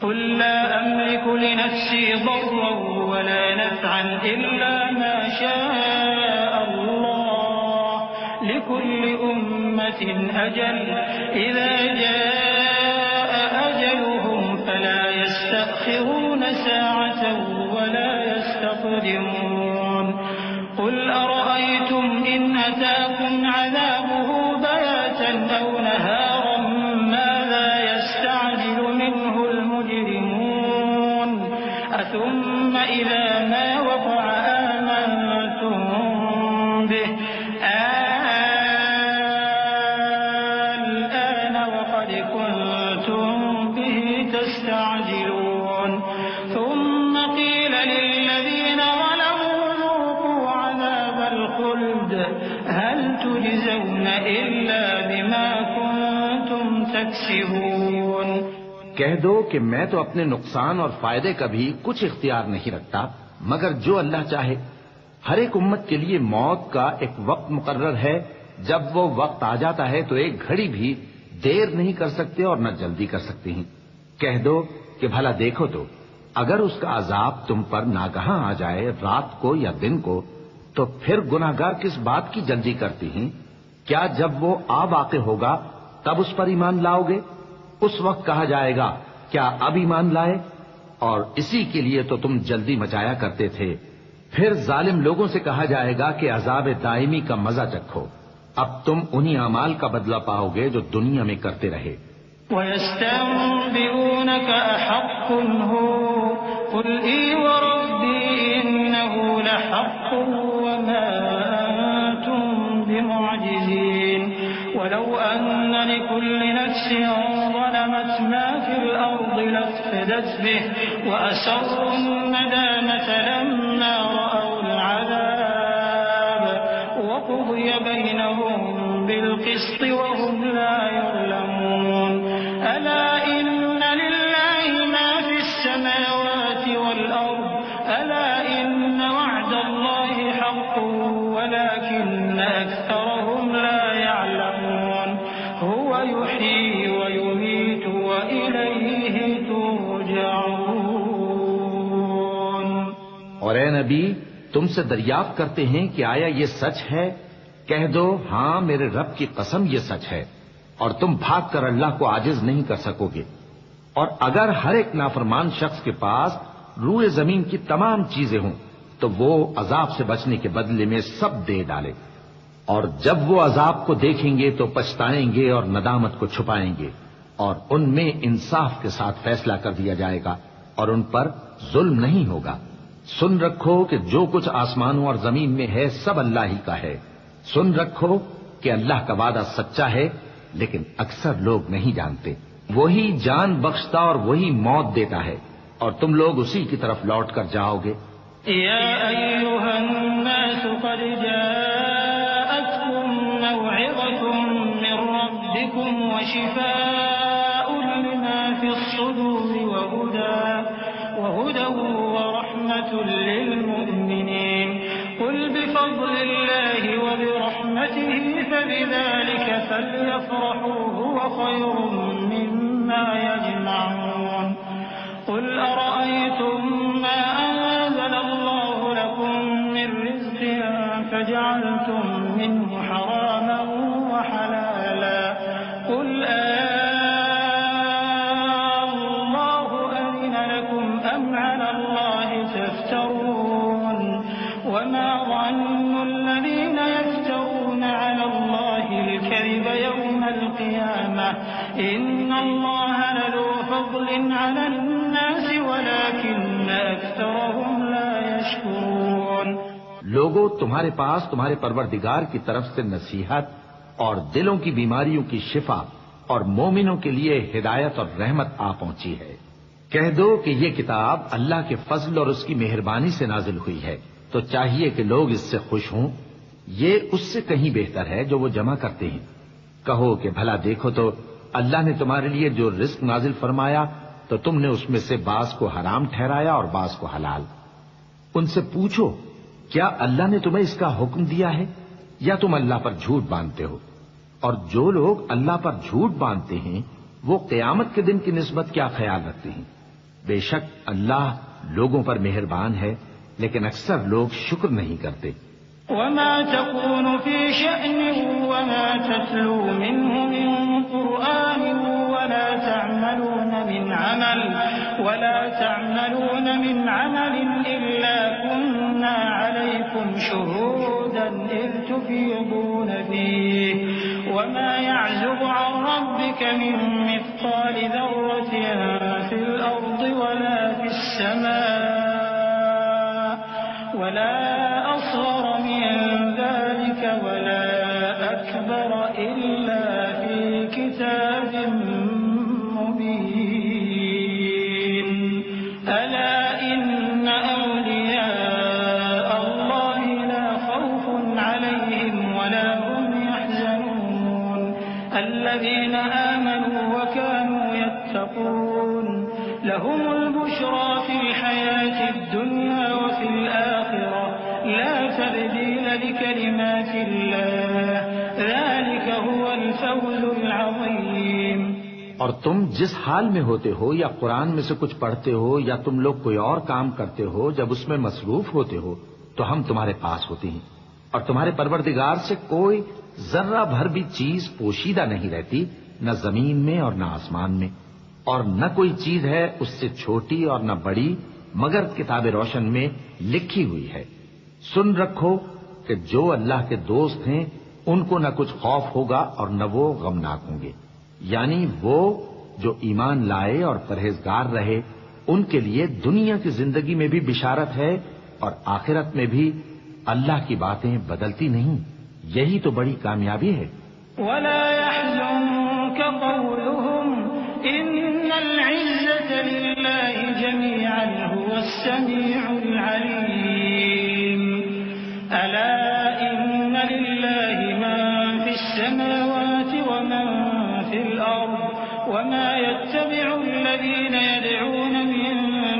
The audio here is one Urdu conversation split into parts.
قل لا أملك لنفسي ضرا ولا نفعا إلا ما شاء الله لكل أمة أجل إذا جاء أجلهم فلا يستأخرون ساعة ولا يستقدمون قل أرأيتم إن أتاكم عذابه بياتا أو نهارا ماذا يستعجل منه المجرمون أثم إذا ما وقع آمنتم به الآن وقد كنتم به تستعجلون ثم قيل للذين ظلموا ذوقوا عذاب الخلد هل تجزون إلا بما كنتم تكسبون کہہ دو کہ میں تو اپنے نقصان اور فائدے کا بھی کچھ اختیار نہیں رکھتا مگر جو اللہ چاہے. ہر ایک امت کے لیے موت کا ایک وقت مقرر ہے. جب وہ وقت آ جاتا ہے تو ایک گھڑی بھی دیر نہیں کر سکتے اور نہ جلدی کر سکتے ہیں. کہہ دو کہ بھلا دیکھو تو اگر اس کا عذاب تم پر ناگہاں آ جائے رات کو یا دن کو تو پھر گناہگار کس بات کی جلدی کرتی ہیں؟ کیا جب وہ آ واقع ہوگا تب اس پر ایمان لاؤ گے؟ اس وقت کہا جائے گا کیا اب ایمان لائے؟ اور اسی کے لیے تو تم جلدی مچایا کرتے تھے. پھر ظالم لوگوں سے کہا جائے گا کہ عذاب دائمی کا مزہ چکھو. اب تم انہی اعمال کا بدلہ پاؤ گے جو دنیا میں کرتے رہے. وَيَسْتَنبِئُونَكَ أَحَقٌّ هُوَ قُلْ إِي وَرَبِّي إِنَّهُ لَحَقٌّ وَمَا أَنتُم بِمُعْجِزِينَ وَلَوْ أَنَّ لِكُلِّ نَفْسٍ ظَلَمَتْ مَا فِي الْأَرْضِ لَافْتَدَتْ بِهِ وَأَسَرُّوا النَّدَامَةَ لَمَّا رَأَوُا الْعَذَابَ وَقُضِيَ بَيْنَهُم بِالْقِسْطِ وَهُمْ لَا يُظْلَمُونَ أَلَا إِنَّ لِلَّهِ مَا فِي السَّمَاوَاتِ وَالْأَرْضِ أَلَا إِنَّ وَعْدَ اللَّهِ حَقٌّ وَلَكِنَّ أَكْثَرَهُمْ لَا يَعْلَمُونَ هُوَ يُحْيِي وَيُمِيتُ وَإِلَيْهِ تُرْجَعُونَ. اور اے نبی تم سے دریافت کرتے ہیں کہ آیا یہ سچ ہے؟ کہہ دو ہاں میرے رب کی قسم یہ سچ ہے اور تم بھاگ کر اللہ کو عاجز نہیں کر سکو گے. اور اگر ہر ایک نافرمان شخص کے پاس روئے زمین کی تمام چیزیں ہوں تو وہ عذاب سے بچنے کے بدلے میں سب دے ڈالے. اور جب وہ عذاب کو دیکھیں گے تو پچھتائیں گے اور ندامت کو چھپائیں گے اور ان میں انصاف کے ساتھ فیصلہ کر دیا جائے گا اور ان پر ظلم نہیں ہوگا. سن رکھو کہ جو کچھ آسمانوں اور زمین میں ہے سب اللہ ہی کا ہے. سن رکھو کہ اللہ کا وعدہ سچا ہے لیکن اکثر لوگ نہیں جانتے. وہی جان بخشتا اور وہی موت دیتا ہے اور تم لوگ اسی کی طرف لوٹ کر جاؤ گے. يا أيها الناس قد جاءتكم موعظة من ربكم وشفاء لما في الصدور وهدى ورحمة للمؤمنين قل بفضل الله وبرحمته فبذلك فليفرحوا هو خير مما يجمعون. قل أرأيتم ما أنزل الله لكم من رزق فجعلتم منه حراما وحلالا قل الله أذن لكم أم على الله تفترون وما ظن الذين يفترون على الله الكذب يوم القيامة إن الله لذو فضل على الناس ولكن أكثرهم لا يشكرون. لوگو تمہارے پاس تمہارے پروردگار کی طرف سے نصیحت اور دلوں کی بیماریوں کی شفا اور مومنوں کے لیے ہدایت اور رحمت آ پہنچی ہے. کہہ دو کہ یہ کتاب اللہ کے فضل اور اس کی مہربانی سے نازل ہوئی ہے تو چاہیے کہ لوگ اس سے خوش ہوں. یہ اس سے کہیں بہتر ہے جو وہ جمع کرتے ہیں. کہو کہ بھلا دیکھو تو اللہ نے تمہارے لیے جو رزق نازل فرمایا تو تم نے اس میں سے بعض کو حرام ٹھہرایا اور بعض کو حلال. ان سے پوچھو کیا اللہ نے تمہیں اس کا حکم دیا ہے یا تم اللہ پر جھوٹ باندھتے ہو؟ اور جو لوگ اللہ پر جھوٹ باندھتے ہیں وہ قیامت کے دن کی نسبت کیا خیال رکھتے ہیں؟ بے شک اللہ لوگوں پر مہربان ہے لیکن اکثر لوگ شکر نہیں کرتے. وما تكون في شأن وما تتلو منه من قرآن ولا تعملون من عمل إلا كنا عليكم شهودا إذ تفيضون فيه وما يعزب عن ربك من مثقال ذرة في الأرض ولا في السماء ولا أصغر من ذلك ولا أكبر إلا في كتاب مبين ألا إن أولياء الله لا خوف عليهم ولا هم يحزنون الذين آمنوا وكانوا يتقون لهم البشرى في الحياة الدنيا وفي الآخرة لا تبديل لكلمات الله ذلك هو الفوز العظيم. اور تم جس حال میں ہوتے ہو یا قرآن میں سے کچھ پڑھتے ہو یا تم لوگ کوئی اور کام کرتے ہو جب اس میں مصروف ہوتے ہو تو ہم تمہارے پاس ہوتے ہیں اور تمہارے پروردگار سے کوئی ذرہ بھر بھی چیز پوشیدہ نہیں رہتی نہ زمین میں اور نہ آسمان میں اور نہ کوئی چیز ہے اس سے چھوٹی اور نہ بڑی مگر کتاب روشن میں لکھی ہوئی ہے. سن رکھو کہ جو اللہ کے دوست ہیں ان کو نہ کچھ خوف ہوگا اور نہ وہ غمناک ہوں گے، یعنی وہ جو ایمان لائے اور پرہیزگار رہے ان کے لیے دنیا کی زندگی میں بھی بشارت ہے اور آخرت میں بھی اللہ کی باتیں بدلتی نہیں. یہی تو بڑی کامیابی ہے. ولا يحزنك قولهم إن العزة لله جميعا هو السميع العليم ألا إن لله ما في السماوات وما في الأرض وما يتبع الذين يدعون من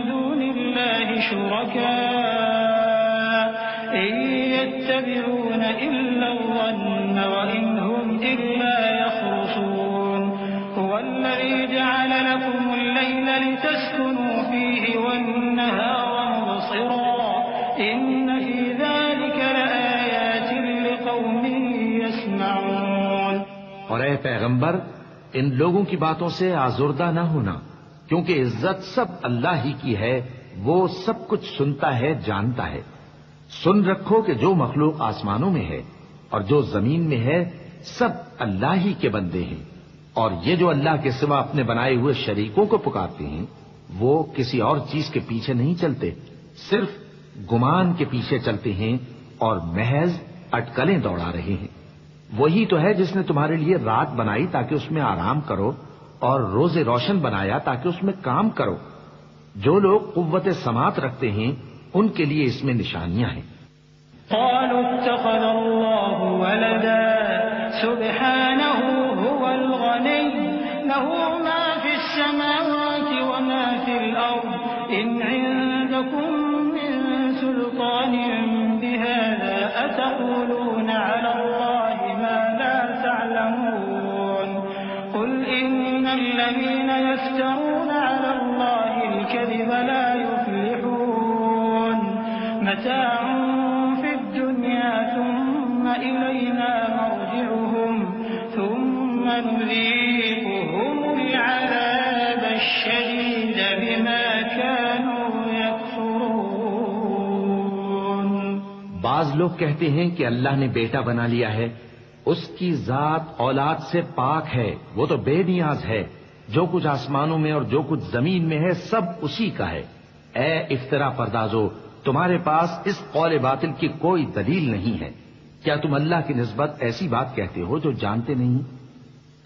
دون الله شركاء إن يتبعون إلا الظن وإن هم إلا يخرصون هو الذي جعل لكم الليل لتسكنوا فيه والنهار مبصرا إن في ذلك لآيات لقوم يسمعون. اور اے پیغمبر ان لوگوں کی باتوں سے آزردہ نہ ہونا کیونکہ عزت سب اللہ ہی کی ہے، وہ سب کچھ سنتا ہے جانتا ہے. سن رکھو کہ جو مخلوق آسمانوں میں ہے اور جو زمین میں ہے سب اللہ ہی کے بندے ہیں اور یہ جو اللہ کے سوا اپنے بنائے ہوئے شریکوں کو پکارتے ہیں وہ کسی اور چیز کے پیچھے نہیں چلتے، صرف گمان کے پیچھے چلتے ہیں اور محض اٹکلیں دوڑا رہے ہیں. وہی تو ہے جس نے تمہارے لیے رات بنائی تاکہ اس میں آرام کرو اور روز روشن بنایا تاکہ اس میں کام کرو. جو لوگ قوت سماعت رکھتے ہیں ان کے لیے اس میں نشانیاں ہیں. قالوا اتخذ الله ولدا سبحانه هو الغني له ما في السماوات وما في الأرض إن عندكم من سلطان بهذا أتقولون على الله ما لا تعلمون قل إن الذين يفترون على الله الكذب لا يفلحون متاع في الدنيا ثم إلينا مرجعهم ثم نذيقهم العذاب الشديد بما كانوا يكفرون. بعض لوگ کہتے ہیں کہ اللہ نے بیٹا بنا لیا ہے، اس کی ذات اولاد سے پاک ہے، وہ تو بے نیاز ہے، جو کچھ آسمانوں میں اور جو کچھ زمین میں ہے سب اسی کا ہے. اے افترا پردازو، تمہارے پاس اس قول باطل کی کوئی دلیل نہیں ہے. کیا تم اللہ کی نسبت ایسی بات کہتے ہو جو جانتے نہیں؟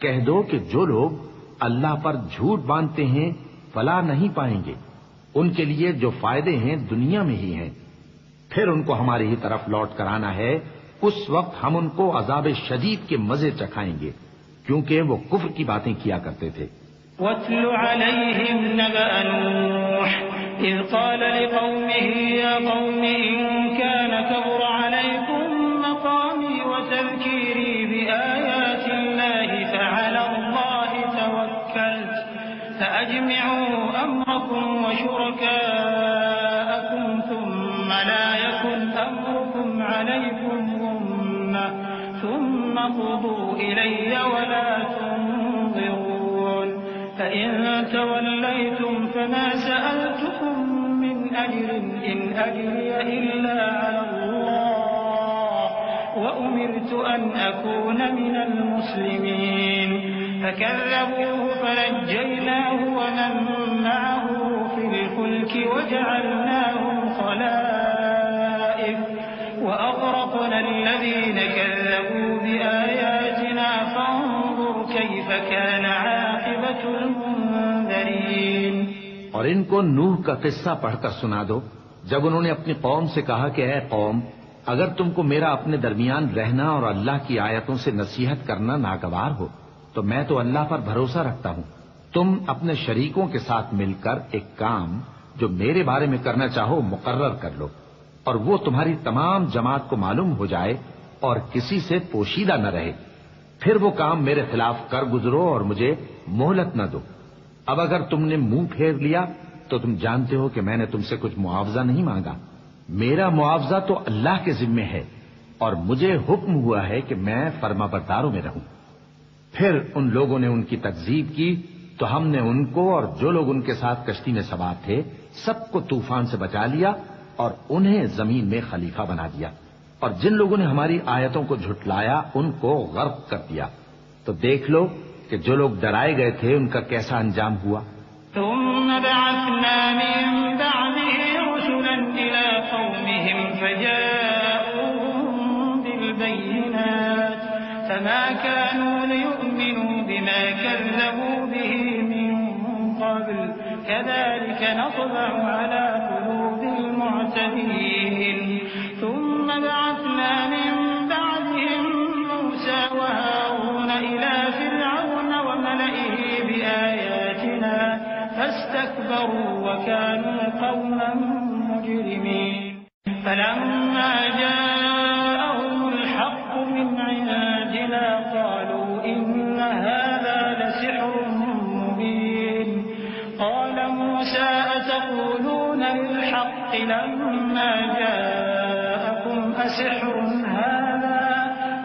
کہہ دو کہ جو لوگ اللہ پر جھوٹ باندھتے ہیں فلاح نہیں پائیں گے، ان کے لیے جو فائدے ہیں دنیا میں ہی ہیں، پھر ان کو ہماری ہی طرف لوٹ کر آنا ہے، اس وقت ہم ان کو عذاب شدید کے مزے چکھائیں گے کیونکہ وہ کفر کی باتیں کیا کرتے تھے. وَاتْلُ عَلَيْهِمْ نَبَأَ نُوحٍ إِذْ قَالَ لِقَوْمِهِ يَا قَوْمِ إِن كَانَ كَبُرَ عَلَيْكُمْ مَقَامِي وَتَذْكِيرِي بِآيَاتِ اللَّهِ فَعَلَى اللَّهِ فأجمعوا أمركم وشركاءكم ثم لا يكن أمركم عليكم غمة ثم قضوا إلي ولا تنظرون فإن توليتم فما سألتكم من أجر إن أجري إلا على الله وأمرت أن أكون من المسلمين فكذبوه فنجيناه ومن معه في الفلك وجعلناهم خلائف وأغرقنا الذين كذبوا بآياتنا فانظر كيف كان عاقبة المنذرين. اور ان کو نوح کا قصہ پڑھ کر سنا دو جب انہوں نے اپنی قوم سے کہا کہ اے قوم، اگر تم کو میرا اپنے درمیان رہنا اور اللہ کی آیتوں سے نصیحت کرنا ناگوار ہو تو میں تو اللہ پر بھروسہ رکھتا ہوں. تم اپنے شریکوں کے ساتھ مل کر ایک کام جو میرے بارے میں کرنا چاہو مقرر کر لو، اور وہ تمہاری تمام جماعت کو معلوم ہو جائے اور کسی سے پوشیدہ نہ رہے. پھر وہ کام میرے خلاف کر گزرو اور مجھے مہلت نہ دو. اب اگر تم نے منہ پھیر لیا تو تم جانتے ہو کہ میں نے تم سے کچھ معاوضہ نہیں مانگا. میرا معاوضہ تو اللہ کے ذمے ہے اور مجھے حکم ہوا ہے کہ میں فرما برداروں میں رہوں. پھر ان لوگوں نے ان کی تکذیب کی تو ہم نے ان کو اور جو لوگ ان کے ساتھ کشتی میں سوار تھے سب کو طوفان سے بچا لیا اور انہیں زمین میں خلیفہ بنا دیا، اور جن لوگوں نے ہماری آیتوں کو جھٹلایا ان کو غرق کر دیا. تو دیکھ لو کہ جو لوگ ڈرائے گئے تھے ان کا کیسا انجام ہوا. ثم بعثنا من بعده رسلا إلى قومهم فجاءوهم بالبينات فما كانوا ليؤمنوا بما كذبوا به من قبل كذلك نطبع على قلوب المعتدين. ثم بعثنا من بعدهم موسى وهارون إلى فرعون وملئه بآياتنا فاستكبروا وكانوا قوما مجرمين. فلما جاءهم الحق من عندنا قالوا إن هذا لسحر مبين. قال موسى أتقولون للحق لما جاءكم أسحر هذا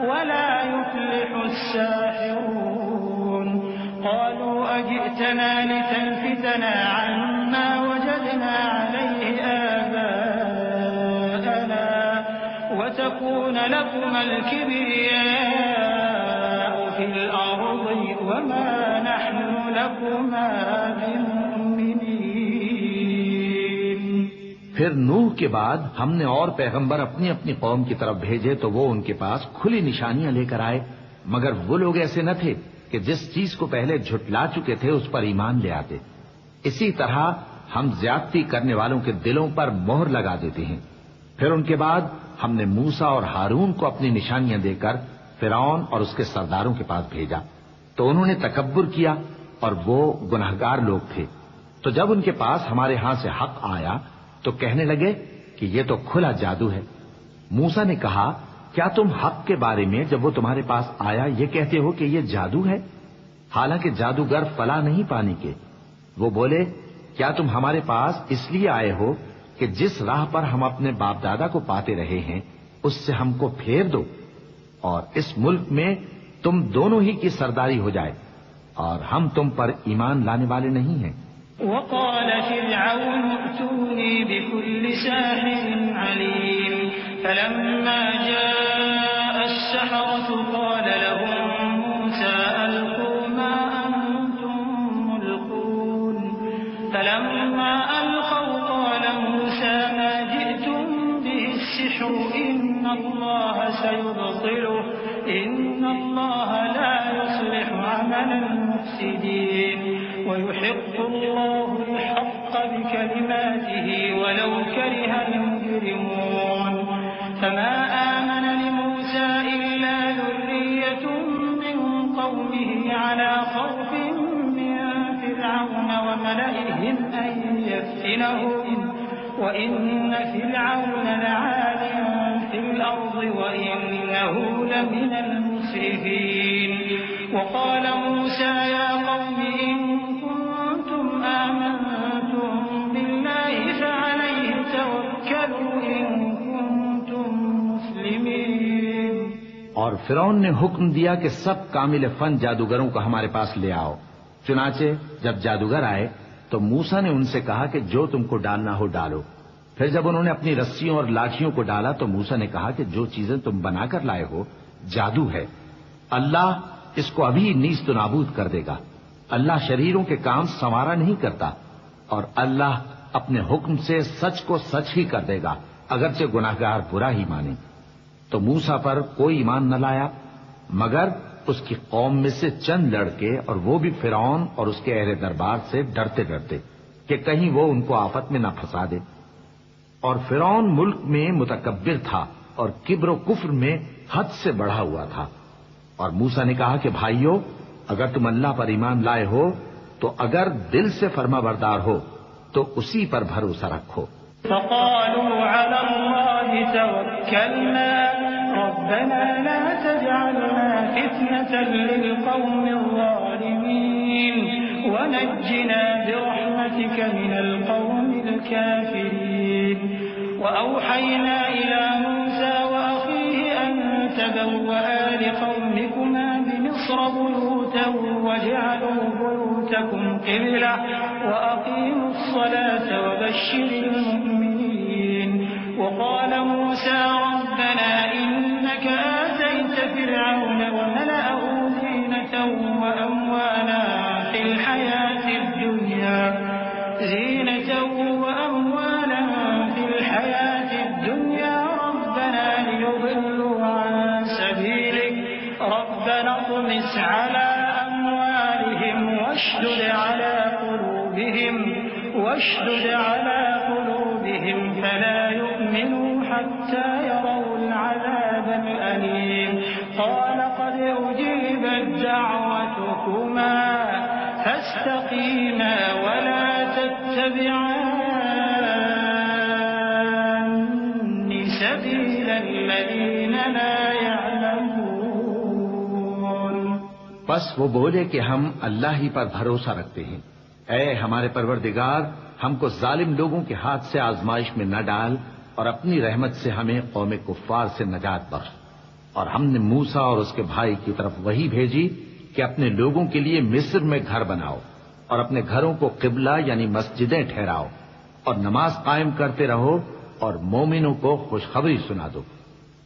ولا يفلح الساحرون. قالوا أجئتنا لتلفتنا عما وجدنا عليه آباءنا وتكون لكما الكبرياء في الأرض وما نحن لكما بمؤمنين. پھر نوح کے بعد ہم نے اور پیغمبر اپنی اپنی قوم کی طرف بھیجے تو وہ ان کے پاس کھلی نشانیاں لے کر آئے، مگر وہ لوگ ایسے نہ تھے کہ جس چیز کو پہلے جھٹلا چکے تھے اس پر ایمان لے آتے. اسی طرح ہم زیادتی کرنے والوں کے دلوں پر مہر لگا دیتے ہیں. پھر ان کے بعد ہم نے موسیٰ اور ہارون کو اپنی نشانیاں دے کر فرعون اور اس کے سرداروں کے پاس بھیجا تو انہوں نے تکبر کیا اور وہ گناہگار لوگ تھے. تو جب ان کے پاس ہمارے ہاں سے حق آیا تو کہنے لگے کہ یہ تو کھلا جادو ہے. موسیٰ نے کہا کیا تم حق کے بارے میں جب وہ تمہارے پاس آیا یہ کہتے ہو کہ یہ جادو ہے، حالانکہ جادوگر فلاں نہیں پانی کے. وہ بولے کیا تم ہمارے پاس اس لیے آئے ہو کہ جس راہ پر ہم اپنے باپ دادا کو پاتے رہے ہیں اس سے ہم کو پھیر دو اور اس ملک میں تم دونوں ہی کی سرداری ہو جائے، اور ہم تم پر ایمان لانے والے نہیں ہیں. وقال فرعون ائتوني بكل ساحر عليم. فلما جاء السحرة قال لهم موسى ألقوا ما أنتم ملقون. فلما ألقوا قال موسى ما جئتم به السحر إن الله سيبطله إن الله لا يصلح عمل المفسدين ويحق الله الحق بكلماته ولو كره المجرمون. فما آمن لموسى إلا ذرية من قومه على خوف من فرعون وملئهم أن يفتنهم وإن فرعون لعال في الأرض وإنه لمن المسرفين. وقال موسى يا قوم إن كنتم فرعون نے حکم دیا کہ سب کامل فن جادوگروں کو ہمارے پاس لے آؤ۔ چنانچہ جب جادوگر آئے تو موسیٰ نے ان سے کہا کہ جو تم کو ڈالنا ہو ڈالو۔ پھر جب انہوں نے اپنی رسیوں اور لاٹھیوں کو ڈالا تو موسیٰ نے کہا کہ جو چیزیں تم بنا کر لائے ہو جادو ہے، اللہ اس کو ابھی نیست و نابود کر دے گا۔ اللہ شریروں کے کام سنوارا نہیں کرتا، اور اللہ اپنے حکم سے سچ کو سچ ہی کر دے گا، اگرچہ گناہگار برا ہی مانے۔ تو موسیٰ پر کوئی ایمان نہ لایا مگر اس کی قوم میں سے چند لڑکے، اور وہ بھی فرعون اور اس کے اہل دربار سے ڈرتے ڈرتے کہ کہیں وہ ان کو آفت میں نہ پھنسا دے۔ اور فرعون ملک میں متکبر تھا اور کبر و کفر میں حد سے بڑھا ہوا تھا۔ اور موسیٰ نے کہا کہ بھائیو، اگر تم اللہ پر ایمان لائے ہو تو اگر دل سے فرما بردار ہو تو اسی پر بھروسہ رکھو۔ فقالوا على الله توكلنا ربنا لا تجعلنا فتنة للقوم الظالمين ونجنا برحمتك من القوم الكافرين وأوحينا إلى موسى وأخيه أن تبوأ لقومكما بمصر بيوتا واجعلوا بيوتكم قبلة وأقيموا الصلاة وبشر المؤمنين وقال موسى ربنا إنك آتيت فرعون وملأه زينة وأموالا في الحياة الدنيا ربنا ليضلوا عن سبيلك ربنا اطمس على أموالهم واشدد على قلوبهم فلا يؤمنوا حتى يروا العذاب الأليم قال قد أجيبت دعوتكما فاستقيما ولا تتبعان سبيل الذين لا يعلمون۔ بس وہ بولے کہ ہم اللہ ہی پر بھروسہ رکھتے ہیں، اے ہمارے پروردگار ہم کو ظالم لوگوں کے ہاتھ سے آزمائش میں نہ ڈال، اور اپنی رحمت سے ہمیں قوم کفار سے نجات بخش۔ اور ہم نے موسیٰ اور اس کے بھائی کی طرف وحی بھیجی کہ اپنے لوگوں کے لیے مصر میں گھر بناؤ اور اپنے گھروں کو قبلہ یعنی مسجدیں ٹھہراؤ، اور نماز قائم کرتے رہو اور مومنوں کو خوشخبری سنا دو۔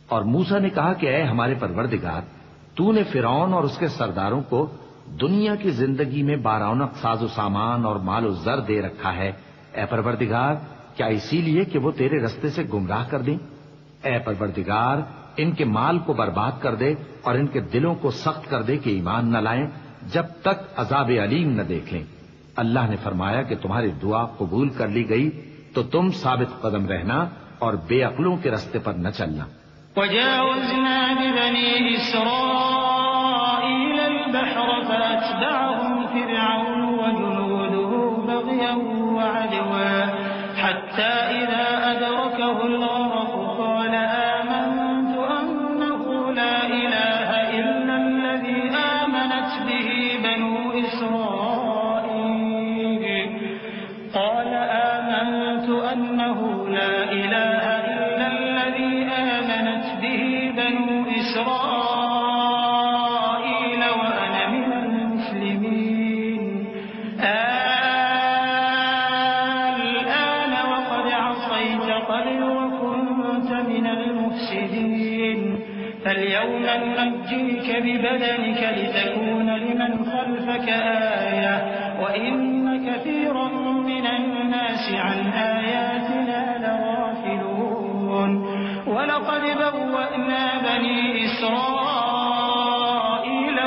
اور موسیٰ نے کہا کہ اے ہمارے پروردگار، تو نے فرعون اور اس کے سرداروں کو دنیا کی زندگی میں بارونق ساز و سامان اور مال و زر دے رکھا ہے، اے پروردگار کیا اسی لیے کہ وہ تیرے رستے سے گمراہ کر دیں؟ اے پروردگار ان کے مال کو برباد کر دے اور ان کے دلوں کو سخت کر دے کہ ایمان نہ لائیں جب تک عذاب علیم نہ دیکھ لیں۔ اللہ نے فرمایا کہ تمہاری دعا قبول کر لی گئی تو تم ثابت قدم رہنا اور بے عقلوں کے رستے پر نہ چلنا۔ وجاوزنا ببني إسرائيل البحر فأتبعهم فرعون وجنوده بغيا وعدوا حتى إذا أدركه الغرق قال آمنت أنه لا إله إلا الذي آمنت به بنو إسرائيل وأنا من المسلمين الآن وقد عصيت قبل وكنت من المفسدين فاليوم ننجيك ببدنك لتكون لمن خلفك آية وإن كثيرا من الناس عن آياتنا لغافلون ولقد بوأنا بني إسرائيل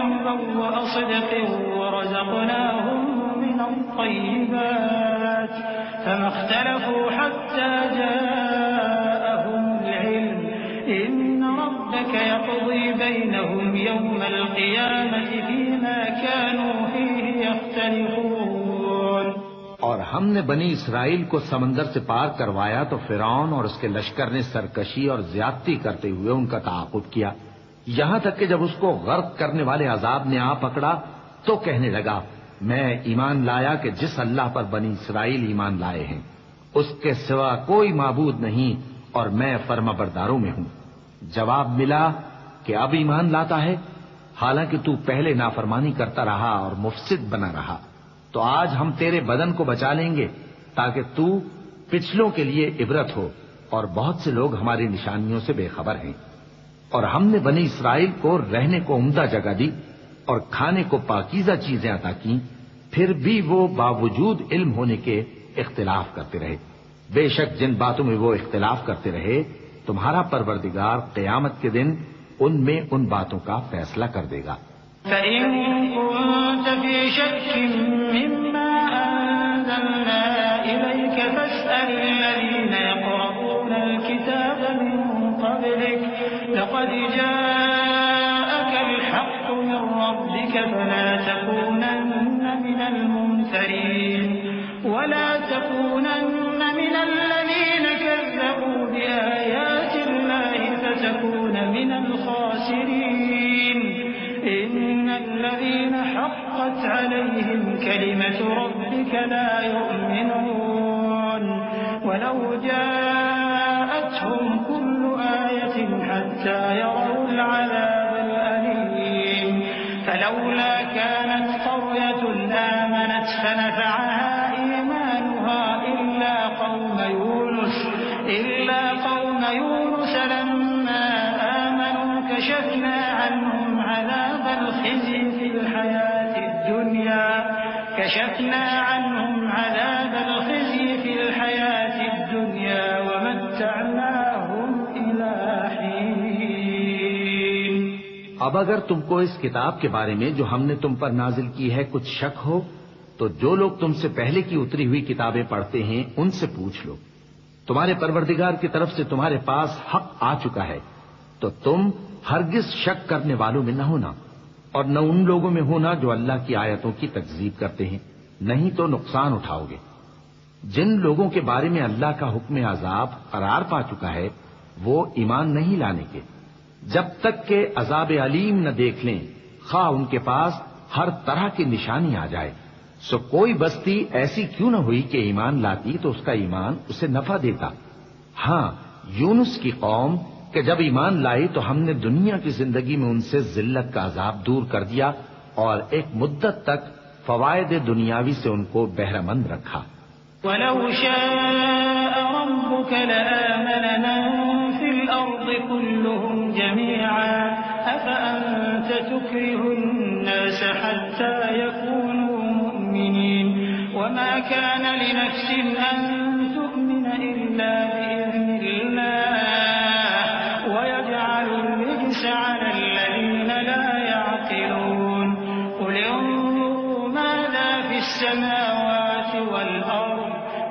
مبوأ صدق ورزقناهم من الطيبات فما اختلفوا حتى جاءهم العلم إن ربك يقضي بينهم يوم القيامة فيما كانوا فيه يختلفون۔ اور ہم نے بنی اسرائیل کو سمندر سے پار کروایا تو فرعون اور اس کے لشکر نے سرکشی اور زیادتی کرتے ہوئے ان کا تعاقب کیا، یہاں تک کہ جب اس کو غرق کرنے والے عذاب نے آ پکڑا تو کہنے لگا میں ایمان لایا کہ جس اللہ پر بنی اسرائیل ایمان لائے ہیں اس کے سوا کوئی معبود نہیں اور میں فرما برداروں میں ہوں۔ جواب ملا کہ اب ایمان لاتا ہے، حالانکہ تو پہلے نافرمانی کرتا رہا اور مفسد بنا رہا. تو آج ہم تیرے بدن کو بچا لیں گے تاکہ تو پچھلوں کے لیے عبرت ہو، اور بہت سے لوگ ہماری نشانیوں سے بے خبر ہیں. اور ہم نے بنی اسرائیل کو رہنے کو عمدہ جگہ دی اور کھانے کو پاکیزہ چیزیں عطا کی، پھر بھی وہ باوجود علم ہونے کے اختلاف کرتے رہے. بے شک جن باتوں میں وہ اختلاف کرتے رہے تمہارا پروردگار قیامت کے دن ان میں ان باتوں کا فیصلہ کر دے گا. فَإِن كُنتَ فِي شَكٍّ مِّمَّا أَنزَلْنَا إِلَيْكَ فَاسْأَلِ الَّذِينَ يَقْرَؤُونَ الْكِتَابَ مِن قَبْلِكَ لَقَدْ جَاءَكَ الْحَقُّ مِن رَّبِّكَ فَلَا تَكُونَنَّ مِنَ الْمُمْتَرِينَ وَلَا تَكُونَنَّ مِنَ الَّذِينَ كَذَّبُوا بِآيَاتِ اللَّهِ فَتَكُونَ مِنَ الْخَاسِرِينَ. إِنَّ الَّذِينَ حَقَّتْ عَلَيْهِمْ كَلِمَةُ رَبِّكَ لَا يُؤْمِنُونَ وَلَوْ جَاءَتْهُمْ كُلُّ آيَةٍ حَتَّى يَرَوْا الْعَذَابَ الْأَلِيمَ. فَلَوْلَا كَانَتْ قَرْيَةٌ آمَنَتْ فَنَفَعَهَا إِيمَانُهَا إِلَّا قَوْمَ يُونُسَ لَمَّا آمَنُوا كَشَفْنَا عنهم عذاب الخزي في الحياة الدنيا ومتعناهم إلى حين. اب اگر تم کو اس کتاب کے بارے میں جو ہم نے تم پر نازل کی ہے کچھ شک ہو تو جو لوگ تم سے پہلے کی اتری ہوئی کتابیں پڑھتے ہیں ان سے پوچھ لو. تمہارے پروردگار کی طرف سے تمہارے پاس حق آ چکا ہے تو تم ہرگز شک کرنے والوں میں نہ ہونا، اور نہ ان لوگوں میں ہونا جو اللہ کی آیتوں کی تکذیب کرتے ہیں، نہیں تو نقصان اٹھاؤ گے. جن لوگوں کے بارے میں اللہ کا حکم عذاب قرار پا چکا ہے وہ ایمان نہیں لانے کے جب تک کہ عذاب علیم نہ دیکھ لیں، خواہ ان کے پاس ہر طرح کی نشانی آ جائے. سو کوئی بستی ایسی کیوں نہ ہوئی کہ ایمان لاتی تو اس کا ایمان اسے نفع دیتا. ہاں، یونس کی قوم کہ جب ایمان لائی تو ہم نے دنیا کی زندگی میں ان سے ذلت کا عذاب دور کر دیا اور ایک مدت تک فوائد دنیاوی سے ان کو بہرہ مند رکھا. وَلَوْ شَاءَ رَبُّكَ لَآمَنَ مَن فِي الْأَرْضِ كُلُّهُمْ جَمِيعًا أَفَأَنتَ تُكْرِهُ النَّاسَ حَتَّى يَكُونُوا مُؤْمِنِينَ وَمَا كَانَ لِنَفْسٍ أَن تُؤْمِنَ إِلَّا بِإِذْنِ اللَّهِ وَيَجْعَلُ الرِّجْسَ عَلَى الَّذِينَ لَا يَعْقِلُونَ. قُلِ انظُرُوا مَاذَا فِي السَّمَاوَاتِ وَالْأَرْضِ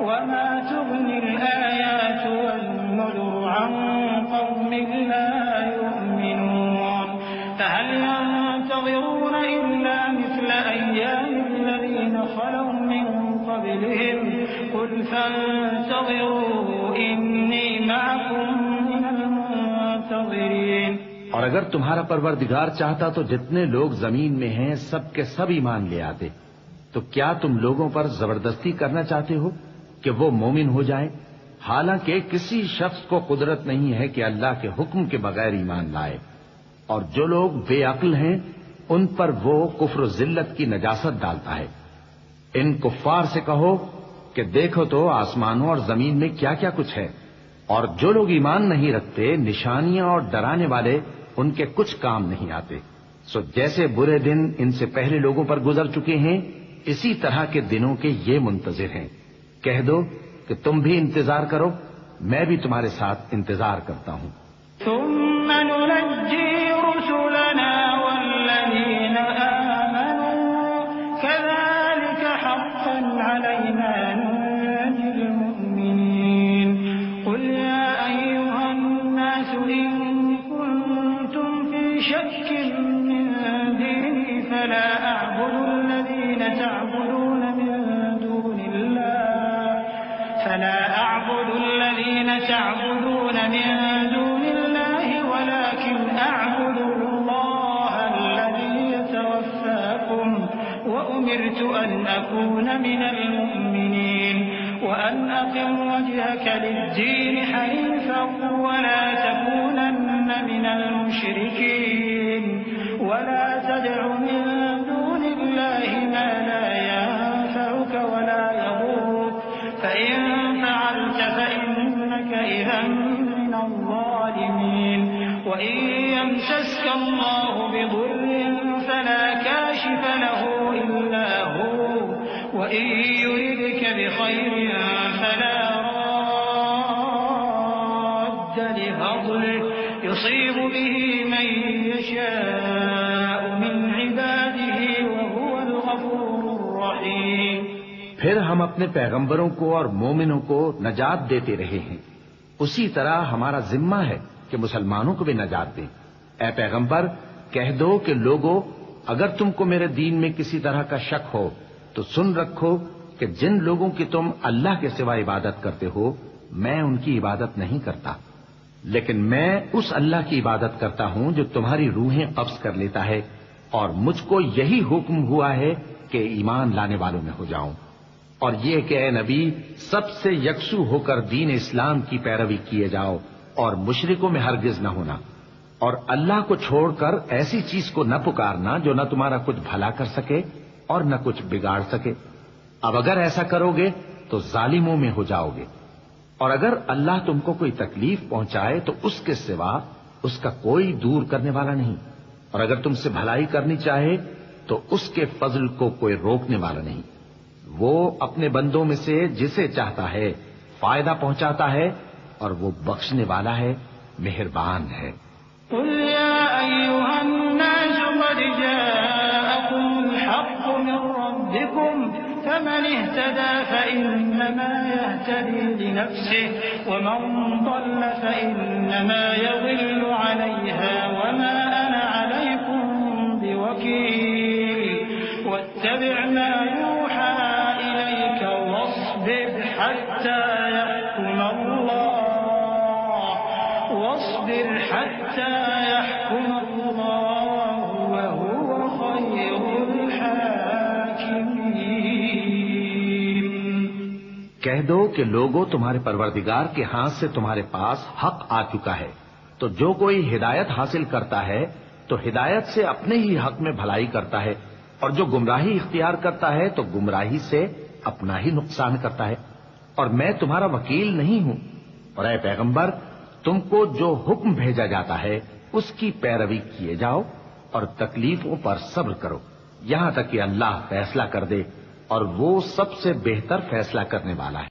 وَمَا تُغْنِي الْآيَاتُ وَالنُّذُرُ عَن قَوْمٍ لَّا يُؤْمِنُونَ. فَهَلْ يَنتَظِرُونَ إِلَّا مِثْلَ أَيَّامِ الَّذِينَ خَلَوْا مِن قَبْلِهِمْ قُلْ فَانتَظِرُوا إِنِّي مَعَكُم مِّنَ الْمُنتَظِرِينَ. اور اگر تمہارا پروردگار چاہتا تو جتنے لوگ زمین میں ہیں سب کے سب ایمان لے آتے. تو کیا تم لوگوں پر زبردستی کرنا چاہتے ہو کہ وہ مومن ہو جائیں؟ حالانکہ کسی شخص کو قدرت نہیں ہے کہ اللہ کے حکم کے بغیر ایمان لائے. اور جو لوگ بے عقل ہیں ان پر وہ کفر و ذلت کی نجاست ڈالتا ہے. ان کفار سے کہو کہ دیکھو تو آسمانوں اور زمین میں کیا کیا کچھ ہے، اور جو لوگ ایمان نہیں رکھتے نشانیاں اور ڈرانے والے ان کے کچھ کام نہیں آتے. سو جیسے برے دن ان سے پہلے لوگوں پر گزر چکے ہیں اسی طرح کے دنوں کے یہ منتظر ہیں. کہہ دو کہ تم بھی انتظار کرو، میں بھی تمہارے ساتھ انتظار کرتا ہوں. ثم ننجي رسلنا والذين آمنوا كذلك حقا علينا ننجي المؤمنين. قل يا أيها الناس إن كنتم في شك من ديني فلا أعبد الذين تعبدون من دون الله ولكن أعبد الله الذي يتوفاكم وأمرت أن أكون من المؤمنين وأن أقم وجهك للدين حنيفا ولا تكونن من المشركين ولا تدع من دون الله ما لا ينفعك ولا يضرك فإن فعلت فإنك إذا من الظالمين وإن يمسسك الله بضر فلا كاشف له إلا هو وإن يردك بخير فلا راد لفضله يصيب به من يشاء من عباده وهو الغفور الرحيم۔ پھر ہم اپنے پیغمبروں کو اور مومنوں کو نجات دیتے رہے ہیں، اسی طرح ہمارا ذمہ ہے کہ مسلمانوں کو بھی نجات دیں۔ اے پیغمبر کہہ دو کہ لوگو اگر تم کو میرے دین میں کسی طرح کا شک ہو تو سن رکھو کہ جن لوگوں کی تم اللہ کے سوا عبادت کرتے ہو میں ان کی عبادت نہیں کرتا، لیکن میں اس اللہ کی عبادت کرتا ہوں جو تمہاری روحیں قبض کر لیتا ہے، اور مجھ کو یہی حکم ہوا ہے کہ ایمان لانے والوں میں ہو جاؤں، اور یہ کہ اے نبی سب سے یکسو ہو کر دین اسلام کی پیروی کیے جاؤ اور مشرکوں میں ہرگز نہ ہونا، اور اللہ کو چھوڑ کر ایسی چیز کو نہ پکارنا جو نہ تمہارا کچھ بھلا کر سکے اور نہ کچھ بگاڑ سکے۔ اب اگر ایسا کرو گے تو ظالموں میں ہو جاؤ گے، اور اگر اللہ تم کو کوئی تکلیف پہنچائے تو اس کے سوا اس کا کوئی دور کرنے والا نہیں، اور اگر تم سے بھلائی کرنی چاہے تو اس کے فضل کو کوئی روکنے والا نہیں۔ وہ اپنے بندوں میں سے جسے چاہتا ہے فائدہ پہنچاتا ہے اور وہ بخشنے والا ہے، مہربان ہے۔ قل يا أيها الناس قد جاءكم الحق من ربكم فمن اهتدى فإنما يهتدي لنفسه ومن ضل فإنما يضل عليها وما أنا عليكم بوكيل واتبع ما يوحى إليك واصبر حتى يحكم الله وهو خير الحاكمين۔ کہہ دو کہ لوگوں تمہارے پروردگار کے ہاتھ سے تمہارے پاس حق آ چکا ہے، تو جو کوئی ہدایت حاصل کرتا ہے تو ہدایت سے اپنے ہی حق میں بھلائی کرتا ہے، اور جو گمراہی اختیار کرتا ہے تو گمراہی سے اپنا ہی نقصان کرتا ہے، اور میں تمہارا وکیل نہیں ہوں۔ اور اے پیغمبر تم کو جو حکم بھیجا جاتا ہے اس کی پیروی کیے جاؤ اور تکلیفوں پر صبر کرو یہاں تک کہ اللہ فیصلہ کر دے، اور وہ سب سے بہتر فیصلہ کرنے والا ہے۔